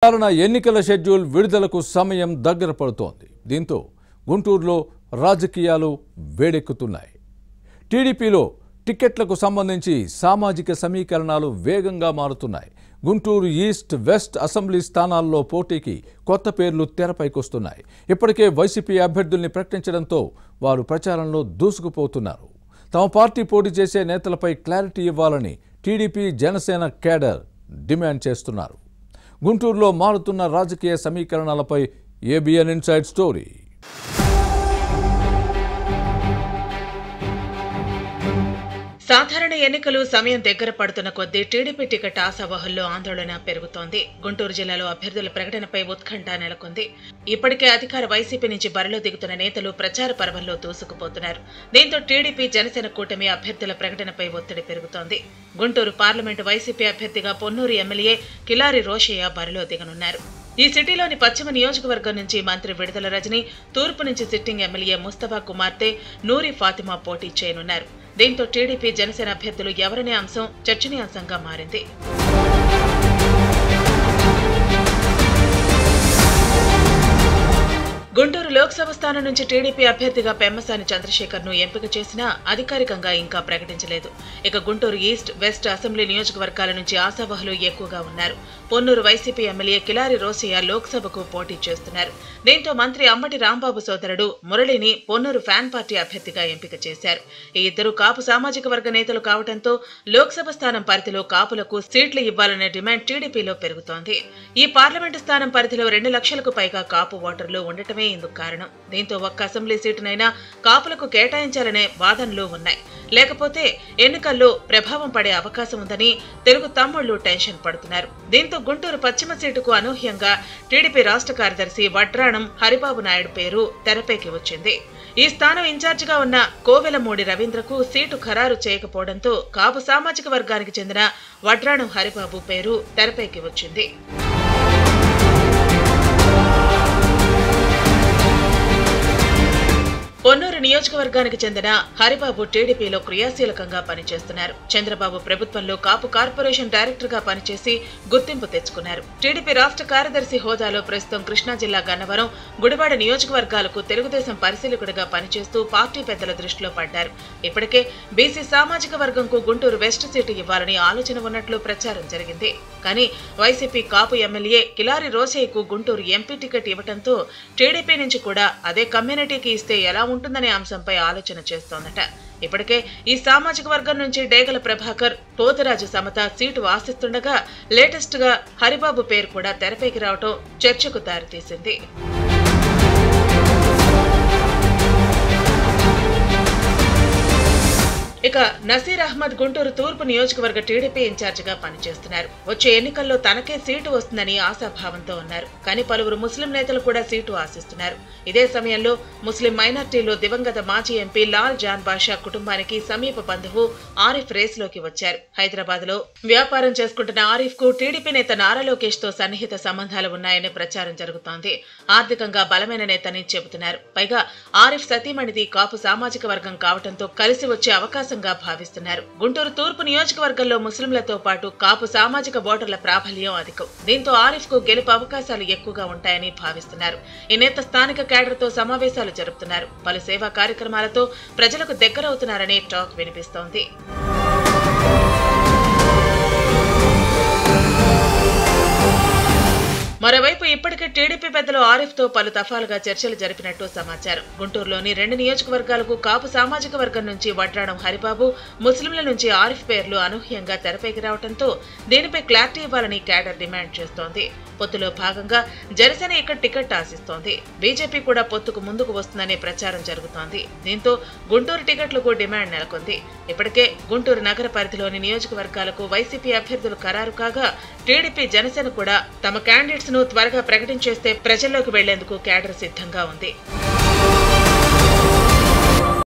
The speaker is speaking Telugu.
సాధారణ ఎన్నికల షెడ్యూల్ విడుదలకు సమయం దగ్గర పడుతోంది. దీంతో గుంటూరులో రాజకీయాలు వేడెక్కుతున్నాయి. టీడీపీలో టికెట్లకు సంబంధించి సామాజిక సమీకరణాలు వేగంగా మారుతున్నాయి. గుంటూరు ఈస్ట్ వెస్ట్ అసెంబ్లీ స్థానాల్లో పోటీకి కొత్త పేర్లు తెరపైకొస్తున్నాయి. ఇప్పటికే వైసీపీ అభ్యర్థుల్ని ప్రకటించడంతో వారు ప్రచారంలో దూసుకుపోతున్నారు. తమ పార్టీ పోటీ చేసే నేతలపై క్లారిటీ ఇవ్వాలని టీడీపీ జనసేన కేడర్ డిమాండ్ చేస్తున్నారు. గుంటూరులో మారుతున్న రాజకీయ సమీకరణాలపై ఏబిఎన్ ఇన్సైడ్ స్టోరీ. సాధారణ ఎన్నికలు సమయం దగ్గర పడుతున్న కొద్దీ టీడీపీ టికెట్ ఆశావహుల్లో ఆందోళన పెరుగుతోంది. గుంటూరు జిల్లాలో అభ్యర్థుల ప్రకటనపై ఉత్కంఠ నెలకొంది. ఇప్పటికే అధికార వైసీపీ నుంచి బరిలో దిగుతున్న నేతలు ప్రచార పర్వంలో దూసుకుపోతున్నారు. దీంతో టీడీపీ జనసేన కూటమి అభ్యర్థుల ప్రకటనపై ఒత్తిడి పెరుగుతోంది. గుంటూరు పార్లమెంటు వైసీపీ అభ్యర్థిగా పొన్నూరు ఎమ్మెల్యే కిలారి రోషయ్య బరిలో దిగనున్నారు. ఈ సిటీలోని పశ్చిమ నియోజకవర్గం నుంచి మంత్రి విడుదల రజని, తూర్పు నుంచి సిట్టింగ్ ఎమ్మెల్యే ముస్తఫా కుమార్తె నూరి ఫాతిమా పోటీ చేయనున్నారు. దీంతో టీడీపీ జనసేన అభ్యర్థులు ఎవరనే అంశం చర్చనీయాంశంగా మారింది. గుంటూరు లోక్సభ స్థానం నుంచి టీడీపీ అభ్యర్థిగా పెమ్మసాని చంద్రశేఖర్ ను ఎంపిక చేసినా అధికారికంగా ఇంకా ప్రకటించలేదు. ఇక గుంటూరు ఈస్ట్ వెస్ట్ అసెంబ్లీ నియోజకవర్గాల నుంచి ఆశావహులు ఎక్కువగా ఉన్నారు. పొన్నూరు వైసీపీ ఎమ్మెల్యే కిలారి రోసయ్య లోక్సభకు పోటీ చేస్తున్నారు. దీంతో మంత్రి అంబటి రాంబాబు సోదరుడు మురళిని పొన్నూరు ఫ్యాన్ పార్టీ అభ్యర్థిగా ఎంపిక చేశారు. ఈ ఇద్దరు కాపు సామాజిక వర్గ నేతలు కావడంతో లోక్సభ స్థానం పరిధిలో కాపులకు సీట్లు ఇవ్వాలనే డిమాండ్ టీడీపీలో పెరుగుతోంది. ఈ పార్లమెంటు స్థానం పరిధిలో 2 లక్షలకు పైగా కాపు ఓటర్లు ఉండటమే ఇందుకు కారణం. దీంతో ఒక్క అసెంబ్లీ సీటునైనా కాపులకు కేటాయించాలనే వాదనలు ఉన్నాయి. లేకపోతే ఎన్నికల్లో ప్రభావం పడే అవకాశం ఉందని తెలుగు తమ్ముళ్లు టెన్షన్ పడుతున్నారు. దీంతో గుంటూరు పశ్చిమ సీటుకు అనూహ్యంగా టీడీపీ రాష్ట్ర కార్యదర్శి వడ్రాణం హరిబాబు నాయుడు పేరు తెరపైకి వచ్చింది. ఈ స్థానం ఇన్ఛార్జిగా ఉన్న కోవెలమూడి రవీంద్రకు సీటు ఖరారు చేయకపోవడంతో కాపు సామాజిక వర్గానికి చెందిన వడ్రాణం హరిబాబు పేరు తెరపైకి వచ్చింది. పొన్నూరు నియోజకవర్గానికి చెందిన హరిబాబు టీడీపీలో క్రియాశీలకంగా పనిచేస్తున్నారు. చంద్రబాబు ప్రభుత్వంలో కాపు కార్పొరేషన్ డైరెక్టర్ గా పనిచేసి గుర్తింపు తెచ్చుకున్నారు. టీడీపీ రాష్ట్ర కార్యదర్శి హోదాలో ప్రస్తుతం కృష్ణా జిల్లా గన్నవరం, గుడివాడ నియోజకవర్గాలకు తెలుగుదేశం పరిశీలకుడిగా పనిచేస్తూ పార్టీ పెద్దల దృష్టిలో పడ్డారు. ఇప్పటికే బీసీ సామాజిక వర్గంకు గుంటూరు వెస్ట్ సీటు ఇవ్వాలని ఆలోచన ఉన్నట్లు ప్రచారం జరిగింది. కానీ వైసీపీ కాపు ఎమ్మెల్యే కిలారి రోసయ్యకు గుంటూరు ఎంపీ టికెట్ ఇవ్వడంతో టీడీపీ నుంచి కూడా అదే కమ్యూనిటీకి ఇస్తే ఎలా ఉంటుందనే అంశంపై ఆలోచన చేస్తోందట. ఇప్పటికే ఈ సామాజిక వర్గం నుంచి డేగల ప్రభాకర్, పోతరాజు సమత సీటు ఆశిస్తుండగా లేటెస్ట్ గా హరిబాబు పేరు కూడా తెరపైకి రావటం చర్చకు దారితీసింది. ఇక నసీర్ అహ్మద్ గుంటూరు తూర్పు నియోజకవర్గ టీడీపీ ఇన్ఛార్జిగా పనిచేస్తున్నారు. వచ్చే ఎన్నికల్లో తనకే సీటు వస్తుందని ఆశాభావంతో ఉన్నారు. కానీ పలువురు ముస్లిం నేతలు కూడా సీటు ఆశిస్తున్నారు. ఇదే సమయంలో ముస్లిం మైనార్టీలో దివంగత మాజీ ఎంపీ లాల్ జాన్ బాషా కుటుంబానికి సమీప బంధువు ఆరిఫ్ రేసులోకి వచ్చారు. హైదరాబాద్ లో వ్యాపారం చేసుకుంటున్న ఆరిఫ్ కు టీడీపీ నేత నారా లోకేష్ తో సన్నిహిత సంబంధాలు ఉన్నాయనే ప్రచారం జరుగుతోంది. ఆర్థికంగా బలమైన నేతని చెబుతున్నారు. పైగా ఆరిఫ్ సతీమణిది కాపు సామాజిక వర్గం కావడంతో కలిసి వచ్చే అవకాశం భావిస్తున్నారు. గుంటూరు తూర్పు నియోజకవర్గంలో ముస్లింలతో పాటు కాపు సామాజిక ఓటర్ల ప్రాబల్యం అధికం. దీంతో ఆరిఫ్ కు గెలుపు అవకాశాలు ఎక్కువగా ఉంటాయని భావిస్తున్నారు. ఈ నేత స్థానిక కేడర్తో సమావేశాలు జరుపుతున్నారు. పలు సేవా కార్యక్రమాలతో ప్రజలకు దగ్గరవుతున్నారనే టాక్ వినిపిస్తోంది. మరోవైపు ఇప్పటికే టీడీపీ పెద్దలు ఆరిఫ్ తో పలు దఫాలుగా చర్చలు జరిపినట్టు సమాచారం. గుంటూరులోని 2 నియోజకవర్గాలకు కాపు సామాజిక వర్గం నుంచి వడ్రాణం హరిబాబు, ముస్లింల నుంచి ఆరిఫ్ పేర్లు అనూహ్యంగా తెరపైకి రావడంతో దీనిపై క్లారిటీ ఇవ్వాలని కేడర్ డిమాండ్ చేస్తోంది. పొత్తులో భాగంగా జనసేన ఇక్కడ టికెట్ ఆశిస్తోంది. బీజేపీ కూడా పొత్తుకు ముందుకు వస్తుందనే ప్రచారం జరుగుతోంది. దీంతో గుంటూరు టికెట్లకు డిమాండ్ నెలకొంది. ఇప్పటికే గుంటూరు నగర పరిధిలోని నియోజకవర్గాలకు వైసీపీ అభ్యర్థులు ఖరారు కాగా టీడీపీ జనసేన కూడా తమ క్యాండిడేట్స్ ను త్వరగా ప్రకటించేస్తే ప్రజల్లోకి వెళ్లేందుకు కేడర్ సిద్ధంగా ఉంది.